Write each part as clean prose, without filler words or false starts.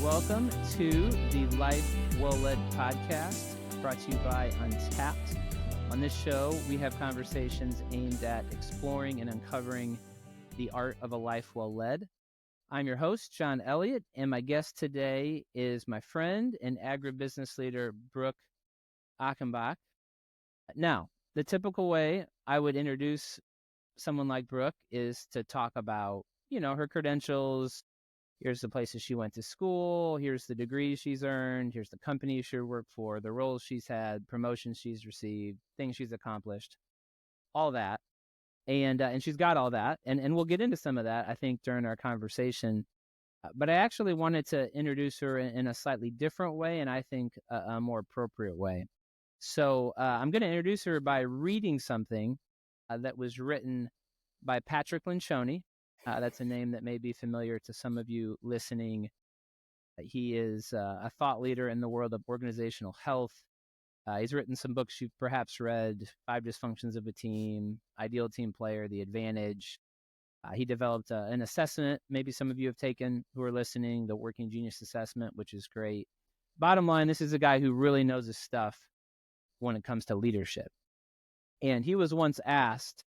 welcome to the Life Well Led podcast, brought to you by Untapped. On this show, we have conversations aimed at exploring and uncovering the art of a life well led. I'm your host, John Elliott, and my guest today is my friend and agribusiness leader, Brooke Achenbach. Now, the typical way I would introduce someone like Brooke is to talk about, her credentials. Here's the places she went to school. Here's the degrees she's earned. Here's the company she worked for, the roles she's had, promotions she's received, things she's accomplished, all that. And she's got all that. And we'll get into some of that, I think, during our conversation. But I actually wanted to introduce her in a slightly different way, and I think a more appropriate way. So I'm going to introduce her by reading something that was written by Patrick Lencioni. That's a name that may be familiar to some of you listening. He is a thought leader in the world of organizational health. He's written some books you've perhaps read: 5 Dysfunctions of a Team, Ideal Team Player, The Advantage. He developed an assessment, maybe some of you have taken who are listening, the Working Genius Assessment, which is great. Bottom line, this is a guy who really knows his stuff when it comes to leadership. And he was once asked,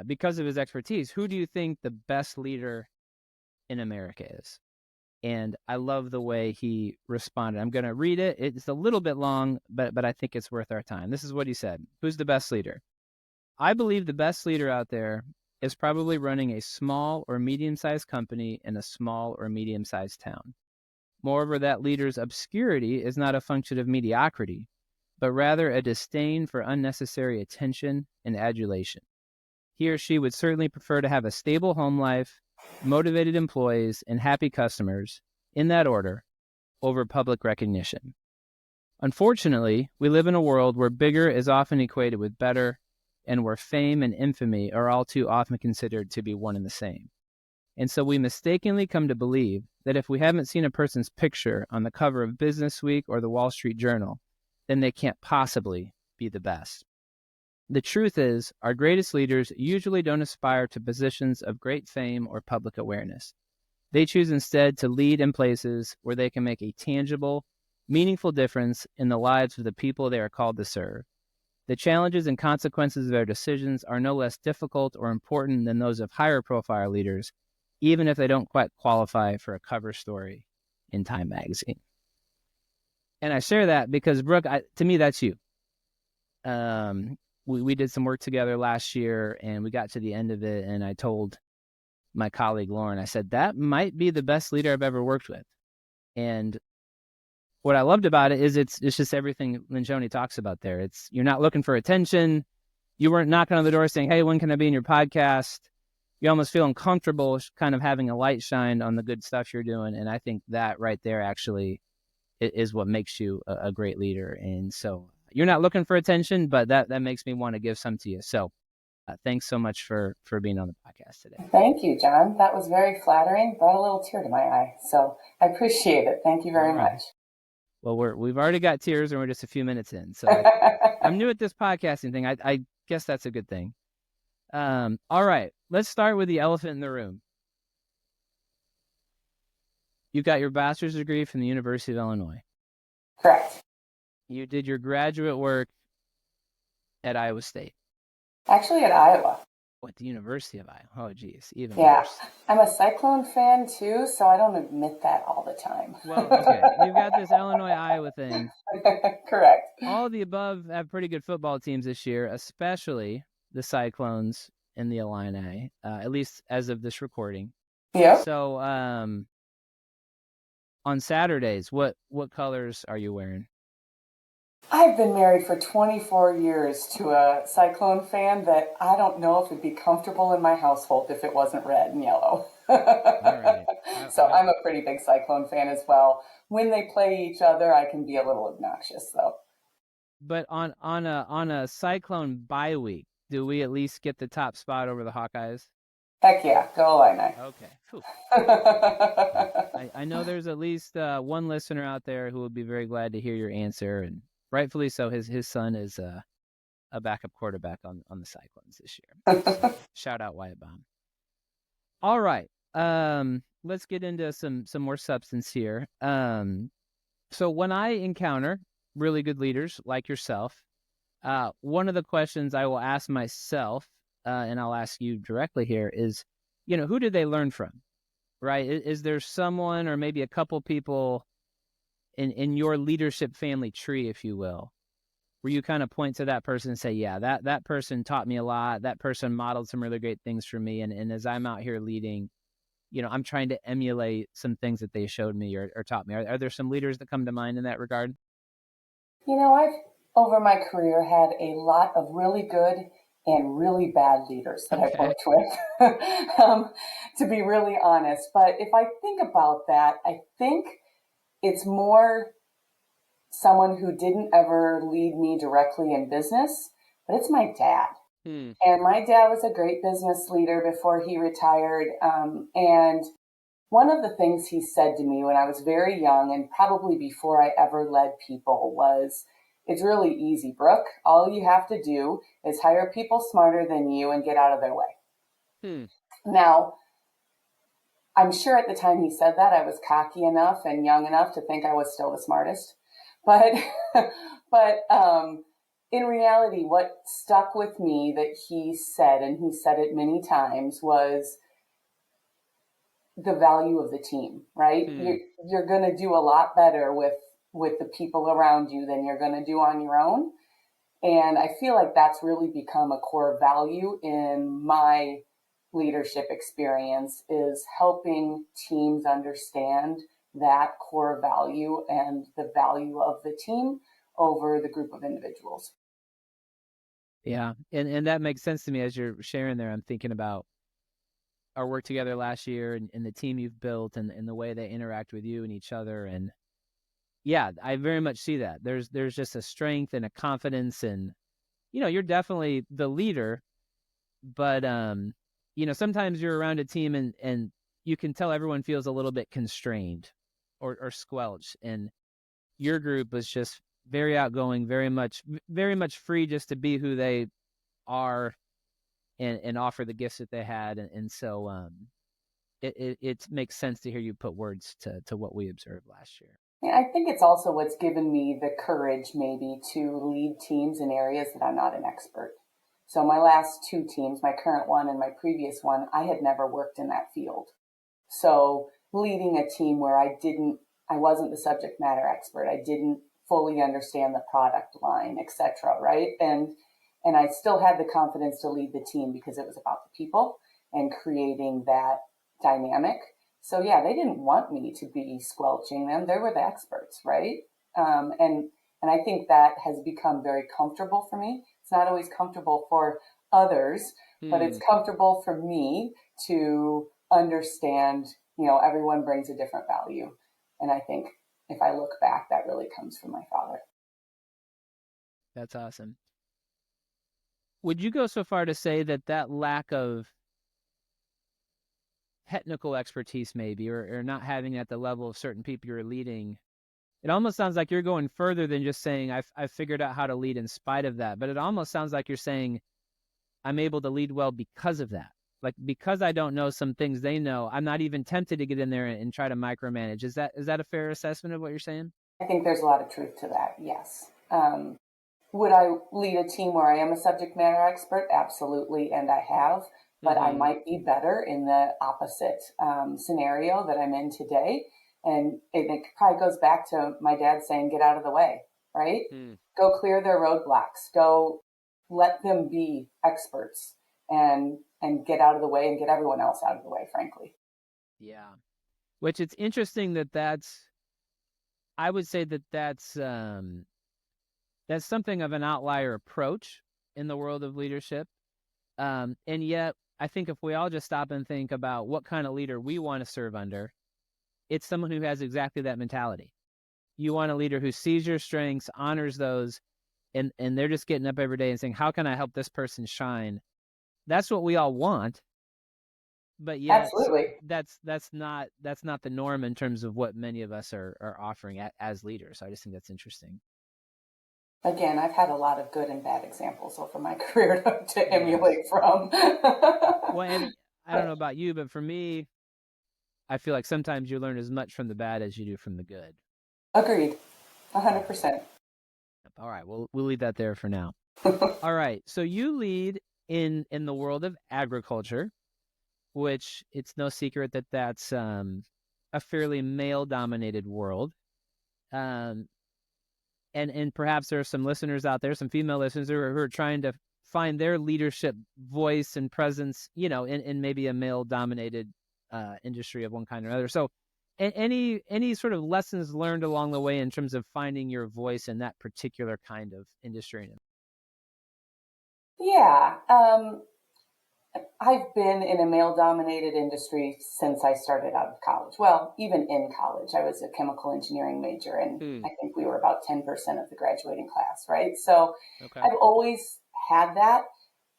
because of his expertise, who do you think the best leader in America is? And I love the way he responded. I'm going to read it. It's a little bit long, but I think it's worth our time. This is what he said. Who's the best leader? I believe the best leader out there is probably running a small or medium-sized company in a small or medium-sized town. Moreover, that leader's obscurity is not a function of mediocrity, but rather a disdain for unnecessary attention and adulation. He or she would certainly prefer to have a stable home life, motivated employees, and happy customers, in that order, over public recognition. Unfortunately, we live in a world where bigger is often equated with better, and where fame and infamy are all too often considered to be one and the same. And so we mistakenly come to believe that if we haven't seen a person's picture on the cover of Business Week or the Wall Street Journal, then they can't possibly be the best. The truth is, our greatest leaders usually don't aspire to positions of great fame or public awareness. They choose instead to lead in places where they can make a tangible, meaningful difference in the lives of the people they are called to serve. The challenges and consequences of their decisions are no less difficult or important than those of higher profile leaders, even if they don't quite qualify for a cover story in Time magazine. And I share that because, Brooke, to me, that's you. We did some work together last year, and we got to the end of it, and I told my colleague Lauren, I said, that might be the best leader I've ever worked with. And what I loved about it is it's just everything Lencioni talks about there. You're not looking for attention. You weren't knocking on the door saying, hey, when can I be in your podcast? You almost feel uncomfortable kind of having a light shined on the good stuff you're doing. And I think that right there actually is what makes you a great leader. And so you're not looking for attention, but that makes me want to give some to you. So thanks so much for being on the podcast today. Thank you, John. That was very flattering. Brought a little tear to my eye. So I appreciate it. Thank you very much. Well, we've already got tears and we're just a few minutes in. So I'm new at this podcasting thing. I guess that's a good thing. All right, let's start with the elephant in the room. You got your bachelor's degree from the University of Illinois. Correct. You did your graduate work at Iowa State. Actually, at Iowa. What, the University of Iowa? Oh, geez, even worse. Worse. I'm a Cyclone fan, too, so I don't admit that all the time. Well, okay, you've got this Illinois-Iowa thing. Correct. All of the above have pretty good football teams this year, especially the Cyclones and the Illini, at least as of this recording. Yeah. So on Saturdays, what colors are you wearing? I've been married for 24 years to a Cyclone fan that I don't know if it'd be comfortable in my household if it wasn't red and yellow. All right. So I'm a pretty big Cyclone fan as well. When they play each other, I can be a little obnoxious, though. But on a Cyclone bye week, do we at least get the top spot over the Hawkeyes? Heck yeah, go Illini. Okay. I know there's at least one listener out there who would be very glad to hear your answer, and rightfully so. His son is a backup quarterback on the Cyclones this year. So, shout out Wyatt Baum. All right, let's get into some more substance here. So when I encounter really good leaders like yourself, one of the questions I will ask myself, and I'll ask you directly here is, who did they learn from, right? Is there someone or maybe a couple people in your leadership family tree, if you will, where you kind of point to that person and say, yeah, that person taught me a lot. That person modeled some really great things for me. And as I'm out here leading, I'm trying to emulate some things that they showed me or taught me. Are there some leaders that come to mind in that regard? I've over my career had a lot of really good and really bad leaders that I've Okay. worked with, to be really honest. But if I think about that, I think it's more someone who didn't ever lead me directly in business, but it's my dad. Hmm. And my dad was a great business leader before he retired. And one of the things he said to me when I was very young and probably before I ever led people was, it's really easy, Brooke. All you have to do is hire people smarter than you and get out of their way. Hmm. Now, I'm sure at the time he said that I was cocky enough and young enough to think I was still the smartest. But, but in reality, what stuck with me that he said, and he said it many times, was the value of the team, right? Hmm. You're going to do a lot better with the people around you than you're going to do on your own. And I feel like that's really become a core value in my leadership experience, is helping teams understand that core value and the value of the team over the group of individuals. Yeah. And that makes sense to me as you're sharing there. I'm thinking about our work together last year and the team you've built and the way they interact with you and each other. And yeah, I very much see that. There's just a strength and a confidence and you're definitely the leader, but sometimes you're around a team and you can tell everyone feels a little bit constrained or squelched. And your group was just very outgoing, very much free just to be who they are and offer the gifts that they had. And so it makes sense to hear you put words to what we observed last year. Yeah, I think it's also what's given me the courage maybe to lead teams in areas that I'm not an expert. So my last two teams, my current one and my previous one, I had never worked in that field. So leading a team where I wasn't the subject matter expert. I didn't fully understand the product line, etc. Right. And I still had the confidence to lead the team because it was about the people and creating that dynamic. So yeah, they didn't want me to be squelching them. They were the experts, right? And I think that has become very comfortable for me. It's not always comfortable for others, but it's Hmm. comfortable for me to understand, everyone brings a different value. And I think if I look back, that really comes from my father. That's awesome. Would you go so far to say that lack of technical expertise maybe or not having at the level of certain people you're leading, it almost sounds like you're going further than just saying I've figured out how to lead in spite of that, but it almost sounds like you're saying I'm able to lead well because of that. Like because I don't know some things they know, I'm not even tempted to get in there and try to micromanage. Is that a fair assessment of what you're saying? I think there's a lot of truth to that, yes. Would I lead a team where I am a subject matter expert? Absolutely, and I have. But I Mm-hmm. might be better in the opposite scenario that I'm in today. And it probably goes back to my dad saying, get out of the way, right? Hmm. Go clear their roadblocks. Go let them be experts and get out of the way and get everyone else out of the way, frankly. Yeah. Which it's interesting that's I would say that's something of an outlier approach in the world of leadership. And yet, I think if we all just stop and think about what kind of leader we want to serve under, it's someone who has exactly that mentality. You want a leader who sees your strengths, honors those, and they're just getting up every day and saying, "How can I help this person shine?" That's what we all want, but yet Absolutely. that's not the norm in terms of what many of us are offering as leaders. So I just think that's interesting. Again, I've had a lot of good and bad examples over my career to Yes. emulate from. Well, and I don't know about you, but for me, I feel like sometimes you learn as much from the bad as you do from the good. Agreed. 100%. All right, we'll leave that there for now. All right, so you lead in the world of agriculture, which it's no secret that that's a fairly male-dominated world. Um, and perhaps there are some listeners out there, some female listeners who are trying to find their leadership voice and presence, in maybe a male-dominated industry of one kind or another. So, any sort of lessons learned along the way in terms of finding your voice in that particular kind of industry? Yeah. I've been in a male dominated industry since I started out of college. Well, even in college, I was a chemical engineering major, and I think we were about 10% of the graduating class, right? So Okay. I've always had that.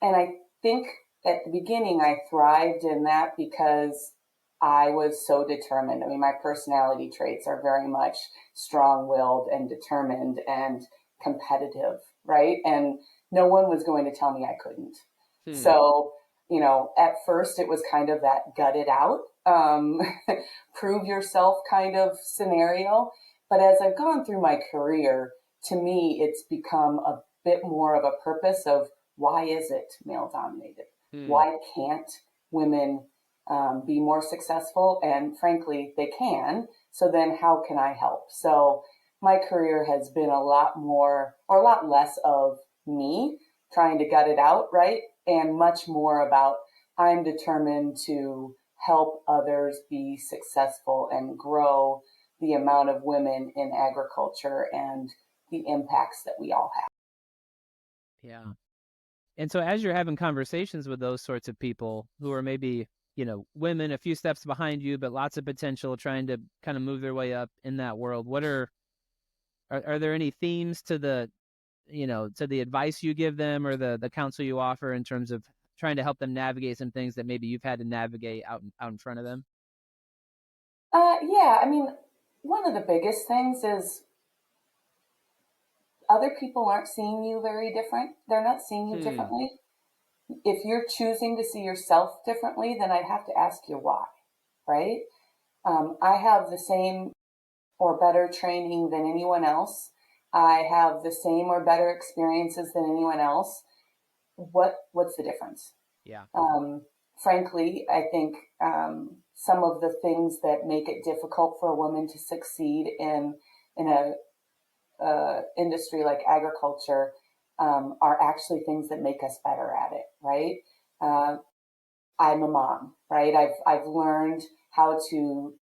And I think at the beginning, I thrived in that because I was so determined. I mean, my personality traits are very much strong willed and determined and competitive, right? And no one was going to tell me I couldn't. So, at first it was kind of that gut it out, prove yourself kind of scenario. But as I've gone through my career, to me, it's become a bit more of a purpose of why is it male dominated? Why can't women be more successful? And frankly, they can. So then how can I help? So my career has been a lot more or a lot less of me trying to gut it out, right? And much more about I'm determined to help others be successful and grow the amount of women in agriculture and the impacts that we all have. Yeah. And so as you're having conversations with those sorts of people who are maybe, women a few steps behind you, but lots of potential trying to kind of move their way up in that world, what are there any themes to the advice you give them or the counsel you offer in terms of trying to help them navigate some things that maybe you've had to navigate out in front of them? Yeah, I mean, one of the biggest things is other people aren't seeing you very different. They're not seeing you differently. If you're choosing to see yourself differently, then I'd have to ask you why, right? I have the same or better training than anyone else. I have the same or better experiences than anyone else. What's the difference? Yeah. Frankly, I think some of the things that make it difficult for a woman to succeed in a industry like agriculture are actually things that make us better at it, right? I'm a mom, right? I've learned how to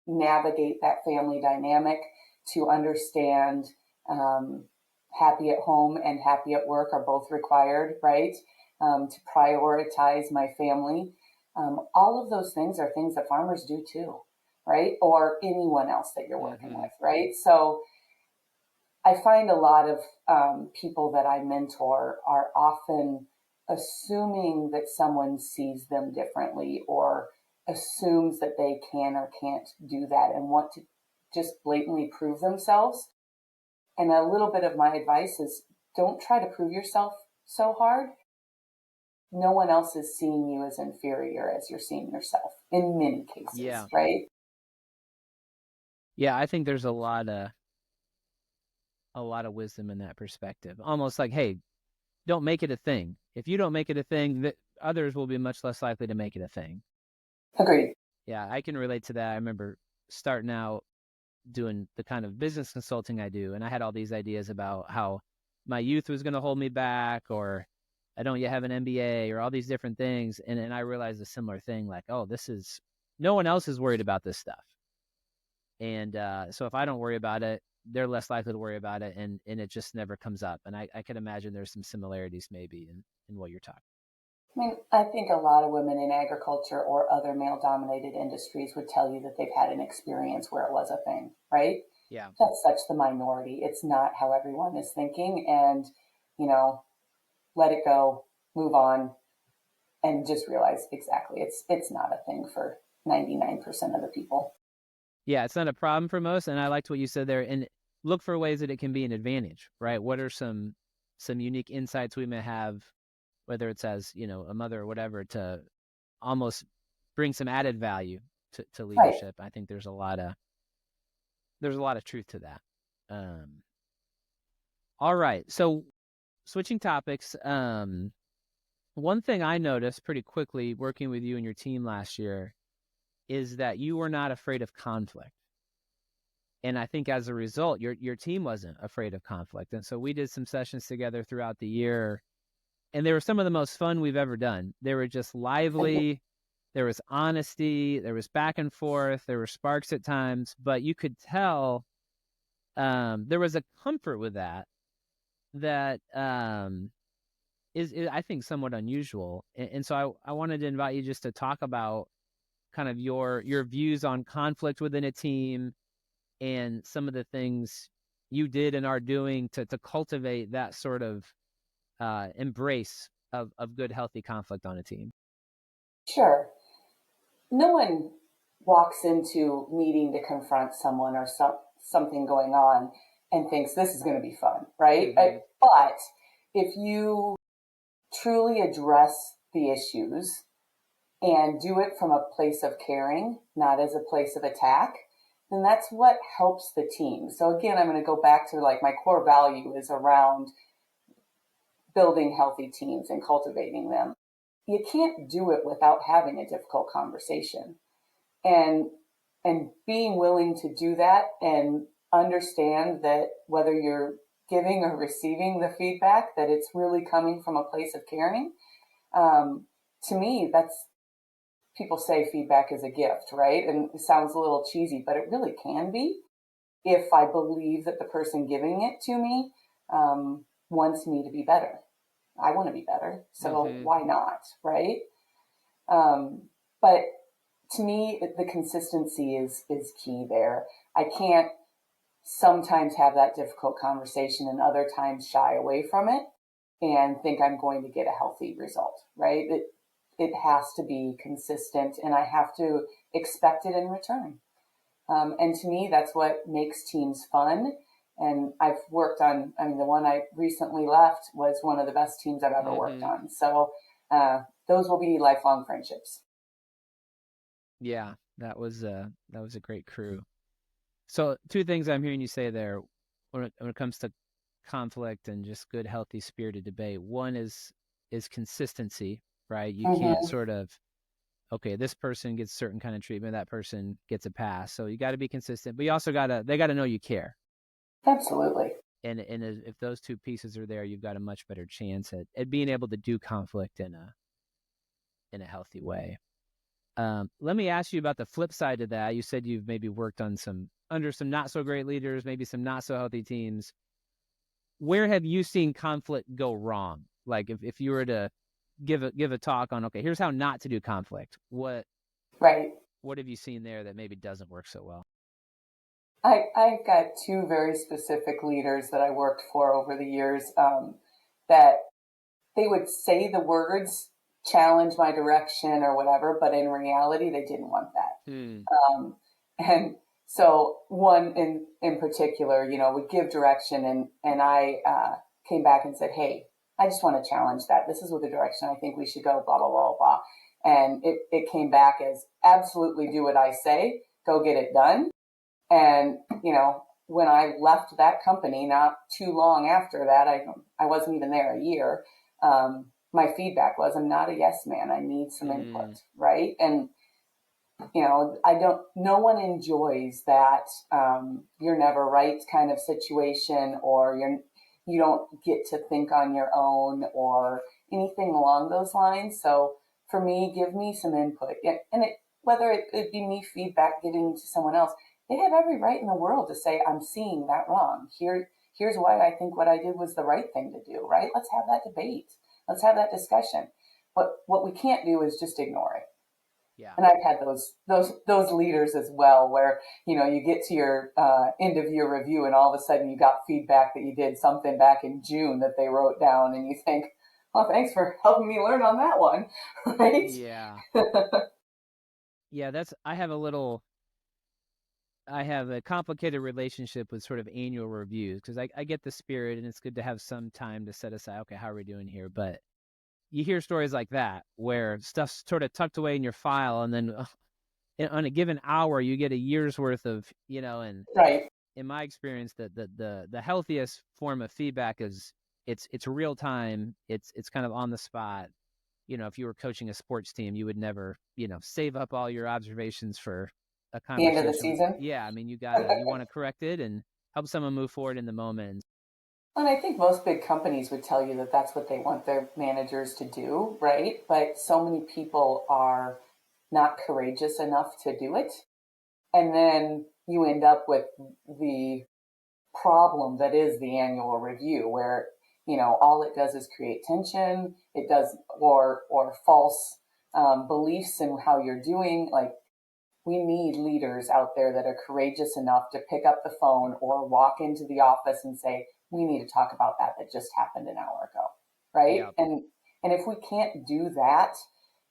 navigate that family dynamic, to understand happy at home and happy at work are both required, right? To prioritize my family. All of those things are things that farmers do too, right? Or anyone else that you're working with, right? So I find a lot of people that I mentor are often assuming that someone sees them differently or assumes that they can or can't do that and want to just blatantly prove themselves. And a little bit of my advice is don't try to prove yourself so hard. No one else is seeing you as inferior as you're seeing yourself in many cases, right? Yeah, I think there's a lot of wisdom in that perspective. Almost like, hey, don't make it a thing. If you don't make it a thing, that others will be much less likely to make it a thing. Agreed. Yeah, I can relate to that. I remember starting out doing the kind of business consulting I do, and I had all these ideas about how my youth was going to hold me back, or I don't yet have an MBA, or all these different things. And I realized a similar thing, like, oh, no one else is worried about this stuff. And so if I don't worry about it, they're less likely to worry about it, and it just never comes up. And I can imagine there's some similarities maybe in what you're talking. I mean, I think a lot of women in agriculture or other male dominated industries would tell you that they've had an experience where it was a thing, right? Yeah. That's such the minority. It's not how everyone is thinking. And, let it go, move on, and just realize exactly it's not a thing for 99% of the people. Yeah, it's not a problem for most. And I liked what you said there. And look for ways that it can be an advantage, right? What are some unique insights we may have, whether it's as, a mother or whatever, to almost bring some added value to Right. leadership. I think there's a lot of truth to that. All right. So switching topics, one thing I noticed pretty quickly working with you and your team last year is that you were not afraid of conflict. And I think as a result, your team wasn't afraid of conflict. And so we did some sessions together throughout the year, and they were some of the most fun we've ever done. They were just lively. There was honesty. There was back and forth. There were sparks at times, but you could tell there was a comfort with that is I think somewhat unusual. And so I wanted to invite you just to talk about kind of your views on conflict within a team and some of the things you did and are doing to cultivate that sort of embrace of good, healthy conflict on a team. Sure. No one walks into needing to confront someone or something going on and thinks this is going to be fun, right? Mm-hmm. But if you truly address the issues and do it from a place of caring, not as a place of attack, then that's what helps the team. So again, I'm going to go back to like my core value is around building healthy teams and cultivating them. You can't do it without having a difficult conversation. And being willing to do that and understand that whether you're giving or receiving the feedback, that it's really coming from a place of caring. To me, that's, people say feedback is a gift, right? And it sounds a little cheesy, but it really can be if I believe that the person giving it to me wants me to be better. I want to be better, so why not, right? But to me, the consistency is key there. I can't sometimes have that difficult conversation and other times shy away from it and think I'm going to get a healthy result, right? It has to be consistent and I have to expect it in return. And to me, that's what makes teams fun. And I've worked on, the one I recently left was one of the best teams I've ever worked on. So those will be lifelong friendships. Yeah, that was a great crew. So two things I'm hearing you say there when it comes to conflict and just good, healthy, spirited debate. One is consistency, right? You can't sort of, okay, this person gets certain kind of treatment, that person gets a pass. So you got to be consistent, but you also they got to know you care. Absolutely. And if those two pieces are there, you've got a much better chance at being able to do conflict in a healthy way. Let me ask you about the flip side of that. You said you've maybe worked on under some not so great leaders, maybe some not so healthy teams. Where have you seen conflict go wrong? Like if you were to give a talk on, okay, here's how not to do conflict. What have you seen there that maybe doesn't work so well? I've got two very specific leaders that I worked for over the years that they would say the words challenge my direction or whatever, but in reality, they didn't want that. And so one in particular, would give direction and I came back and said, hey, I just want to challenge that. This is what the direction I think we should go, blah, blah, blah, blah. And it came back as absolutely do what I say, go get it done. And, when I left that company, not too long after that, I wasn't even there a year. My feedback was, I'm not a yes man. I need some input. Right. And, no one enjoys that, you're never right kind of situation, or you don't get to think on your own or anything along those lines. So for me, give me some input, and whether it be me feedback giving to someone else, they have every right in the world to say, I'm seeing that wrong. Here's why I think what I did was the right thing to do, right? Let's have that debate. Let's have that discussion. But what we can't do is just ignore it. Yeah. And I've had those leaders as well, where, you get to your end of year review and all of a sudden you got feedback that you did something back in June that they wrote down and you think, well, thanks for helping me learn on that one. Right? Yeah. Yeah, I have a complicated relationship with sort of annual reviews because I get the spirit and it's good to have some time to set aside, okay, how are we doing here? But you hear stories like that where stuff's sort of tucked away in your file and then on a given hour, you get a year's worth of, and Right. in my experience, the healthiest form of feedback is it's real time. It's kind of on the spot. If you were coaching a sports team, you would never, save up all your observations for a The end of the conversation. season. Yeah, I mean, you want to correct it and help someone move forward in the moment. And I think most big companies would tell you that that's what they want their managers to do, right? But so many people are not courageous enough to do it. And then you end up with the problem that is the annual review where, all it does is create tension. It does, or false beliefs in how you're doing. Like, we need leaders out there that are courageous enough to pick up the phone or walk into the office and say, we need to talk about that just happened an hour ago. Right. Yeah. And if we can't do that,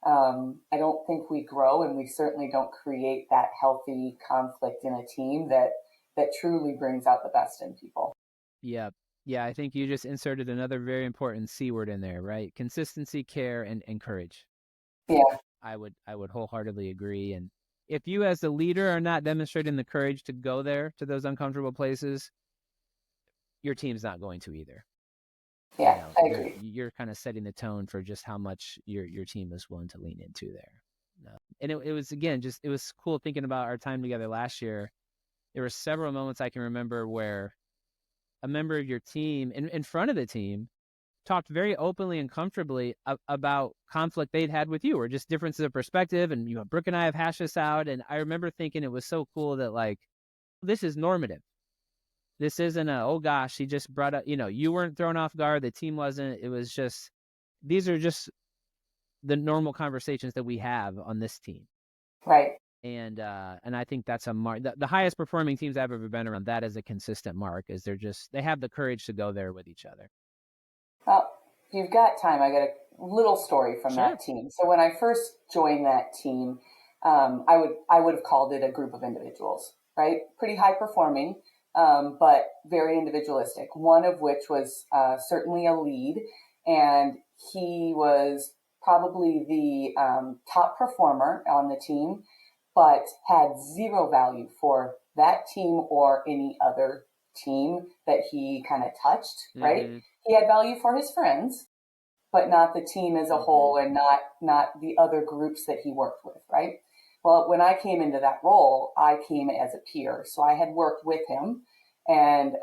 I don't think we grow, and we certainly don't create that healthy conflict in a team that truly brings out the best in people. Yeah. Yeah. I think you just inserted another very important C word in there, right? Consistency, care, and courage. Yeah. I would wholeheartedly agree. And if you as the leader are not demonstrating the courage to go there to those uncomfortable places, your team's not going to either. Yeah, I agree. You're kind of setting the tone for just how much your team is willing to lean into there. And it was, again, it was cool thinking about our time together last year. There were several moments I can remember where a member of your team in front of the team talked very openly and comfortably about conflict they'd had with you, or just differences of perspective. And, Brooke and I have hashed this out. And I remember thinking it was so cool that, like, this is normative. This isn't oh gosh, he just brought up, you weren't thrown off guard. The team wasn't. It was just, these are just the normal conversations that we have on this team. Right. And I think that's a mark. The highest performing teams I've ever been around, that is a consistent mark, is they have the courage to go there with each other. Well, if you've got time, I got a little story from Sure. that team. So when I first joined that team, I would have called it a group of individuals, right? Pretty high performing, but very individualistic. One of which was certainly a lead, and he was probably the top performer on the team, but had zero value for that team or any other team that he kind of touched, right? Mm-hmm. He had value for his friends, but not the team as a whole, and not the other groups that he worked with, right? Well, when I came into that role, I came as a peer. So I had worked with him and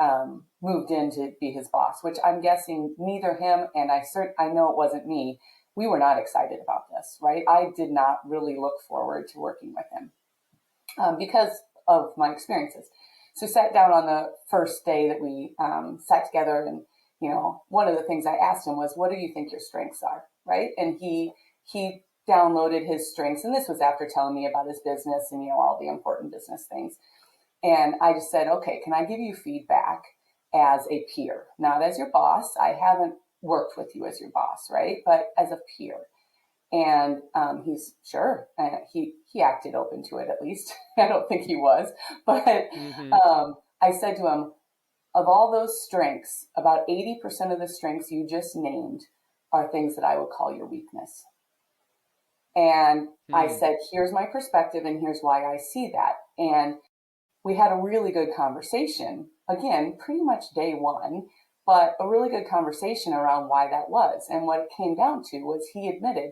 moved in to be his boss, which I'm guessing neither him and I know it wasn't me. We were not excited about this, right? I did not really look forward to working with him because of my experiences. So sat down on the first day that we sat together, and one of the things I asked him was, what do you think your strengths are? Right. And he downloaded his strengths. And this was after telling me about his business and, all the important business things. And I just said, okay, can I give you feedback as a peer? Not as your boss. I haven't worked with you as your boss, right? But as a peer. And he's sure. He acted open to it, at least. I don't think he was. But I said to him, of all those strengths, about 80% of the strengths you just named are things that I would call your weakness. And I said, here's my perspective and here's why I see that. And we had a really good conversation, again, pretty much day one, but a really good conversation around why that was. And what it came down to was he admitted,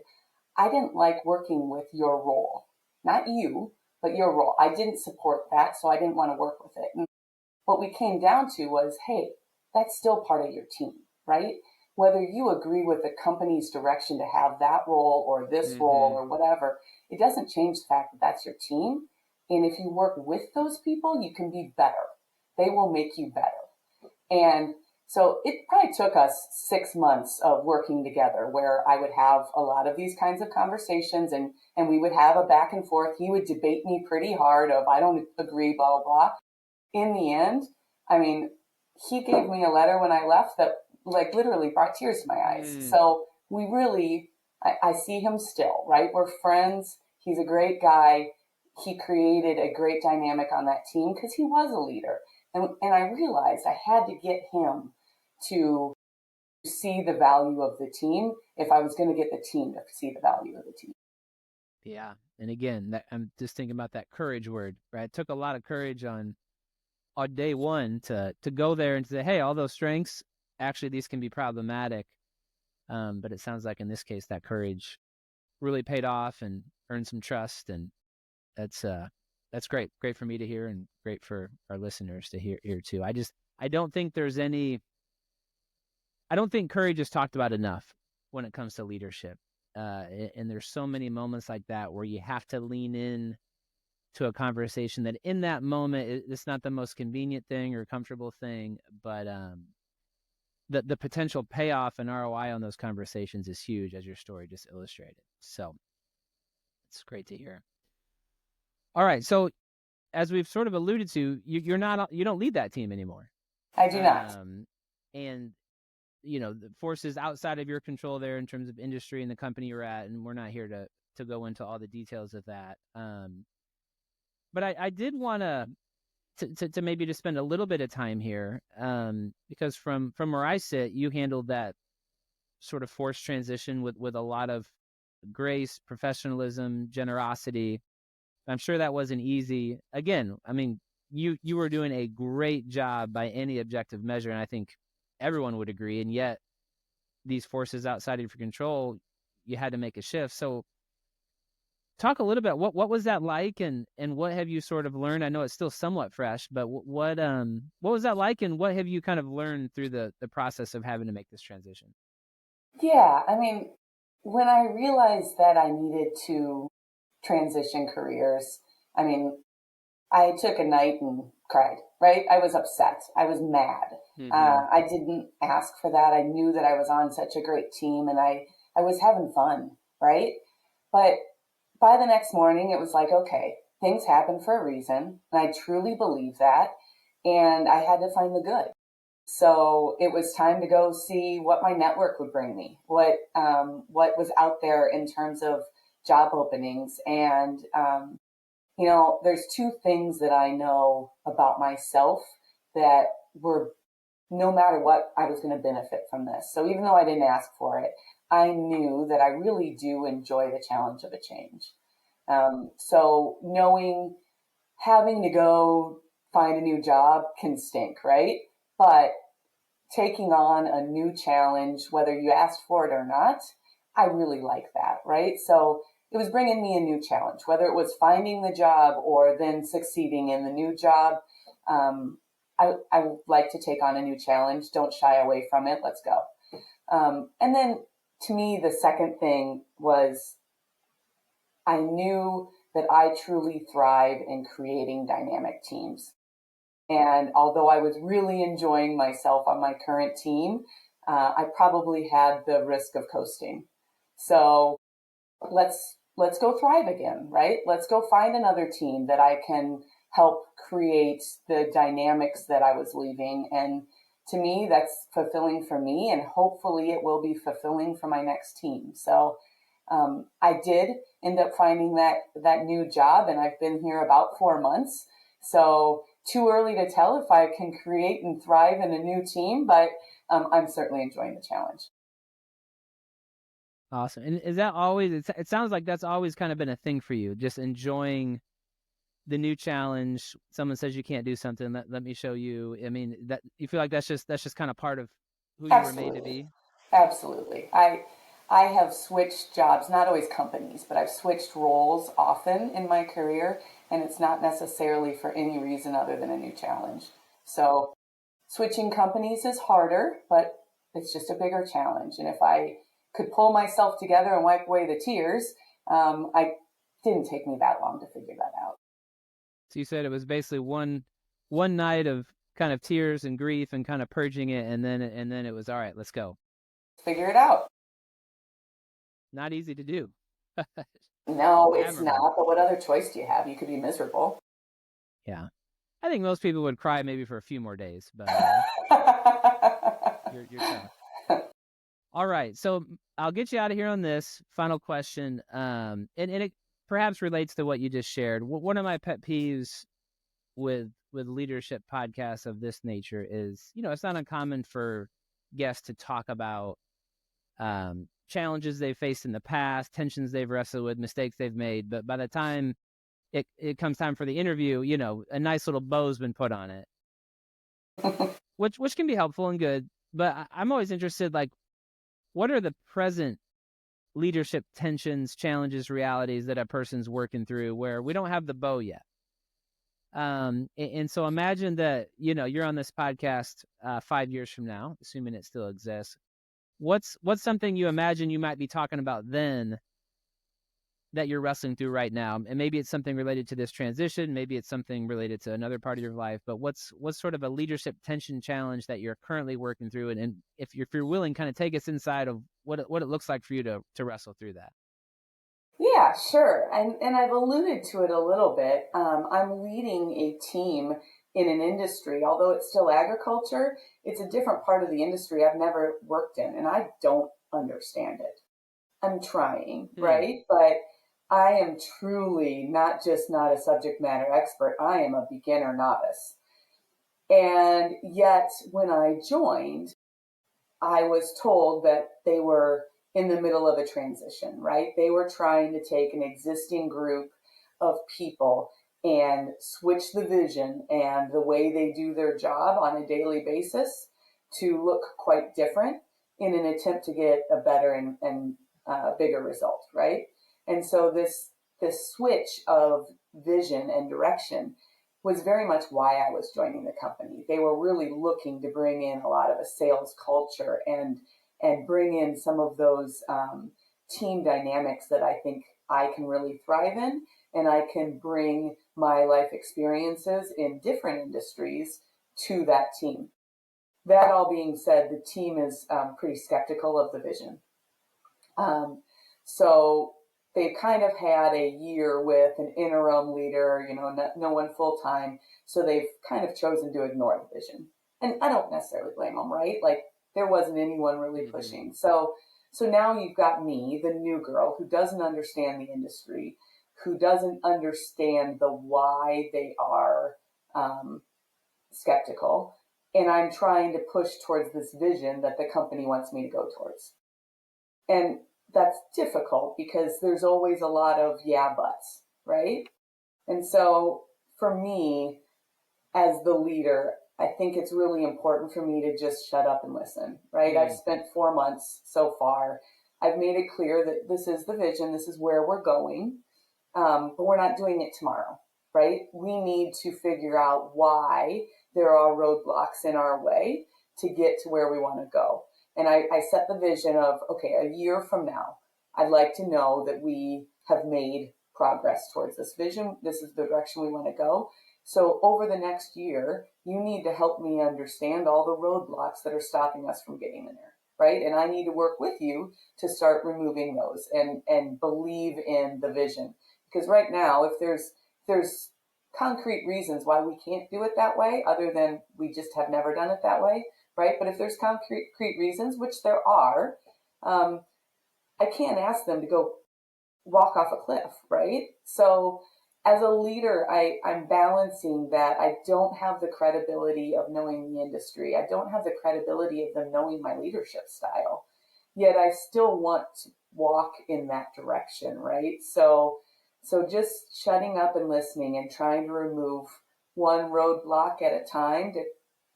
I didn't like working with your role, not you, but your role. I didn't support that, so I didn't want to work with it. And what we came down to was, hey, that's still part of your team, right? Whether you agree with the company's direction to have that role or this role or whatever, it doesn't change the fact that that's your team. And if you work with those people, you can be better. They will make you better. And so it probably took us 6 months of working together where I would have a lot of these kinds of conversations, and we would have a back and forth. He would debate me pretty hard of, I don't agree, blah, blah, blah. In the end, I mean, he gave me a letter when I left that like literally brought tears to my eyes. So we really, I see him still, right? We're friends. He's a great guy. He created a great dynamic on that team because he was a leader. And I realized I had to get him to see the value of the team if I was going to get the team to see the value of the team. Yeah. And again, I'm just thinking about that courage word, right? It took a lot of courage on day one to go there and say, hey, all those strengths, actually, these can be problematic. But it sounds like in this case, that courage really paid off and earned some trust. And that's great. Great for me to hear and great for our listeners to hear too. I don't think I don't think courage is talked about enough when it comes to leadership. And there's so many moments like that where you have to lean in to a conversation that in that moment, it's not the most convenient thing or comfortable thing, but the potential payoff and ROI on those conversations is huge, as your story just illustrated. So it's great to hear. All right. So as we've sort of alluded to, you don't lead that team anymore. I do not. And the forces outside of your control there in terms of industry and the company you're at, and we're not here to go into all the details of that. But I did want to maybe just spend a little bit of time here, because from where I sit, you handled that sort of forced transition with a lot of grace, professionalism, generosity. I'm sure that wasn't easy. Again, I mean, you were doing a great job by any objective measure, and I think everyone would agree. And yet, these forces outside of your control, you had to make a shift. So, talk a little bit. What was that like, and what have you sort of learned? I know it's still somewhat fresh, but what was that like, and what have you kind of learned through the process of having to make this transition? Yeah, I mean, when I realized that I needed to transition careers, I mean, I took a night and cried, right? I was upset. I was mad. Mm-hmm. I didn't ask for that. I knew that I was on such a great team and I was having fun, right? But by the next morning, it was like, okay, things happen for a reason. And I truly believe that. And I had to find the good. So it was time to go see what my network would bring me, what was out there in terms of job openings. And, there's two things that I know about myself that were, no matter what, I was going to benefit from this. So even though I didn't ask for it, I knew that I really do enjoy the challenge of a change. So knowing having to go find a new job can stink, right? But taking on a new challenge, whether you asked for it or not, I really like that, right? So it was bringing me a new challenge, whether it was finding the job or then succeeding in the new job. I like to take on a new challenge. Don't shy away from it. Let's go. And then to me, the second thing was I knew that I truly thrive in creating dynamic teams. And although I was really enjoying myself on my current team, I probably had the risk of coasting. So let's go thrive again, right? Let's go find another team that I can help create the dynamics that I was leaving. And to me, that's fulfilling for me, and hopefully it will be fulfilling for my next team. So I did end up finding that new job, and I've been here about 4 months. So too early to tell if I can create and thrive in a new team, but I'm certainly enjoying the challenge. Awesome. And is that always? It sounds like that's always kind of been a thing for you, just enjoying the new challenge. Someone says you can't do something. Let me show you. I mean, that you feel like that's just kind of part of who you were made to Absolutely. be. Absolutely. I have switched jobs, not always companies, but I've switched roles often in my career, and it's not necessarily for any reason other than a new challenge. So switching companies is harder, but it's just a bigger challenge. And if I could pull myself together and wipe away the tears, I didn't take me that long to figure that out. So you said it was basically one night of kind of tears and grief and kind of purging it, and then it was all right. Let's go. Figure it out. Not easy to do. No, it's Admirable. not. But what other choice do you have? You could be miserable. Yeah. I think most people would cry maybe for a few more days, but you're tough. All right, so I'll get you out of here on this final question, and it perhaps relates to what you just shared. One of my pet peeves with leadership podcasts of this nature is, it's not uncommon for guests to talk about challenges they've faced in the past, tensions they've wrestled with, mistakes they've made. But by the time it comes time for the interview, a nice little bow's been put on it, which can be helpful and good. But I'm always interested, like, what are the present leadership tensions, challenges, realities that a person's working through where we don't have the bow yet? And so imagine that, you're on this podcast 5 years from now, assuming it still exists. What's something you imagine you might be talking about then that you're wrestling through right now? And maybe it's something related to this transition, maybe it's something related to another part of your life, but what's sort of a leadership tension challenge that you're currently working through? And if you're willing, kind of take us inside of what it looks like for you to wrestle through that. Yeah, sure. And I've alluded to it a little bit. I'm leading a team in an industry, although it's still agriculture, it's a different part of the industry I've never worked in, and I don't understand it. I'm trying, right? But I am truly not a subject matter expert. I am a beginner novice. And yet, when I joined, I was told that they were in the middle of a transition, right? They were trying to take an existing group of people and switch the vision and the way they do their job on a daily basis to look quite different in an attempt to get a better and bigger result, right? And so this switch of vision and direction was very much why I was joining the company. They were really looking to bring in a lot of a sales culture and bring in some of those team dynamics that I think I can really thrive in, and I can bring my life experiences in different industries to that team. That all being said, the team is pretty skeptical of the vision. So they've kind of had a year with an interim leader, no one full time. So they've kind of chosen to ignore the vision. And I don't necessarily blame them, right? Like, there wasn't anyone really pushing. So now you've got me, the new girl, who doesn't understand the industry, who doesn't understand the why they are skeptical. And I'm trying to push towards this vision that the company wants me to go towards. And that's difficult because there's always a lot of yeah buts, right? And so for me, as the leader, I think it's really important for me to just shut up and listen, right? I've spent 4 months so far. I've made it clear that this is the vision, this is where we're going, but we're not doing it tomorrow, right? We need to figure out why there are roadblocks in our way to get to where we want to go. And I set the vision of, okay, a year from now, I'd like to know that we have made progress towards this vision. This is the direction we want to go. So over the next year, you need to help me understand all the roadblocks that are stopping us from getting there, right? And I need to work with you to start removing those and believe in the vision. Because right now, if there's concrete reasons why we can't do it that way, other than we just have never done it that way, right? But if there's concrete reasons, which there are, I can't ask them to go walk off a cliff, right? So as a leader, I'm balancing that. I don't have the credibility of knowing the industry. I don't have the credibility of them knowing my leadership style. Yet I still want to walk in that direction, right? So just shutting up and listening and trying to remove one roadblock at a time to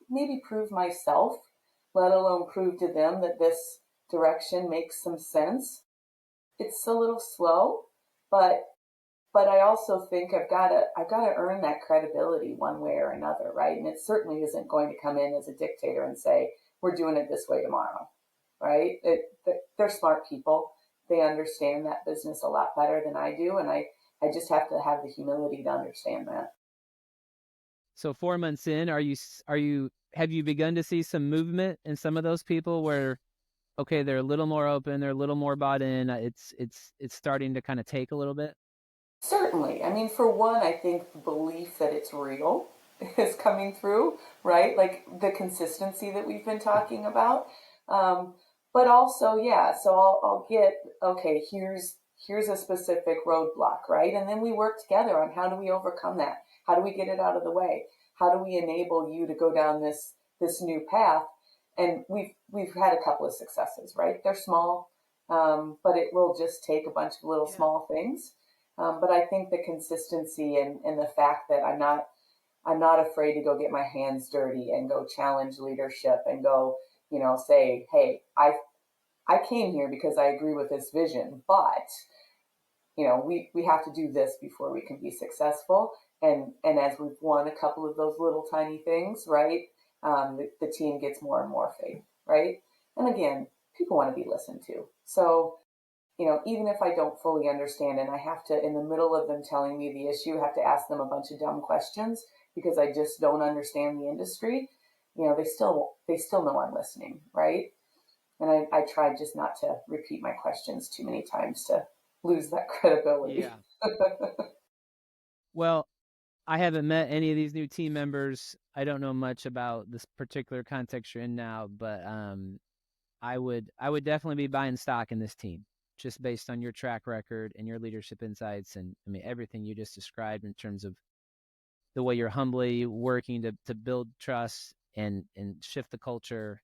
maybe prove myself, let alone prove to them that this direction makes some sense. It's a little slow, but I also think I've got to earn that credibility one way or another, right? And it certainly isn't going to come in as a dictator and say, we're doing it this way tomorrow, right? They're smart people. They understand that business a lot better than I do. And I just have to have the humility to understand that. So 4 months in, have you begun to see some movement in some of those people where, okay, they're a little more open, they're a little more bought in, it's starting to kind of take a little bit? Certainly. I mean, for one, I think the belief that it's real is coming through, right? Like the consistency that we've been talking about. But also, yeah, so I'll get, okay, here's a specific roadblock, right? And then we work together on how do we overcome that? How do we get it out of the way? How do we enable you to go down this new path? And we've had a couple of successes, right? They're small. but it will just take a bunch of little small things. But I think the consistency and the fact that I'm not afraid to go get my hands dirty and go challenge leadership and go, say, hey, I came here because I agree with this vision, but we have to do this before we can be successful. And as we've won a couple of those little tiny things, right, the team gets more and more faith, right? And again, people want to be listened to. So, even if I don't fully understand and I have to, in the middle of them telling me the issue, have to ask them a bunch of dumb questions because I just don't understand the industry, they still know I'm listening, right? And I try just not to repeat my questions too many times to lose that credibility. Yeah. Well, I haven't met any of these new team members. I don't know much about this particular context you're in now, but I would definitely be buying stock in this team just based on your track record and your leadership insights, and I mean everything you just described in terms of the way you're humbly working to build trust and shift the culture.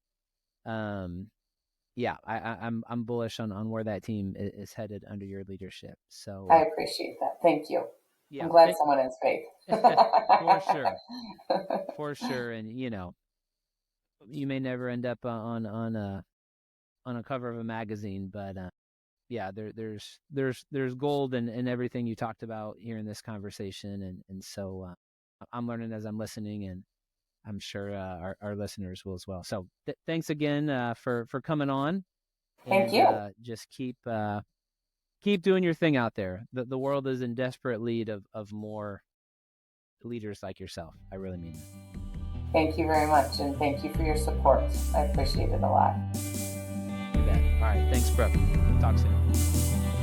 Yeah, I'm bullish on where that team is headed under your leadership. So I appreciate that. Thank you. yeah, I'm glad someone has faith. for sure, and you may never end up on a cover of a magazine, but yeah, there's gold in everything you talked about here in this conversation, and so I'm learning as I'm listening, and I'm sure our listeners will as well. So thanks again for coming on. Thank And you. just keep doing your thing out there. The world is in desperate need of more leaders like yourself. I really mean that. Thank you very much, and thank you for your support. I appreciate it a lot. You bet. All right. Thanks, Brooke. Talk soon.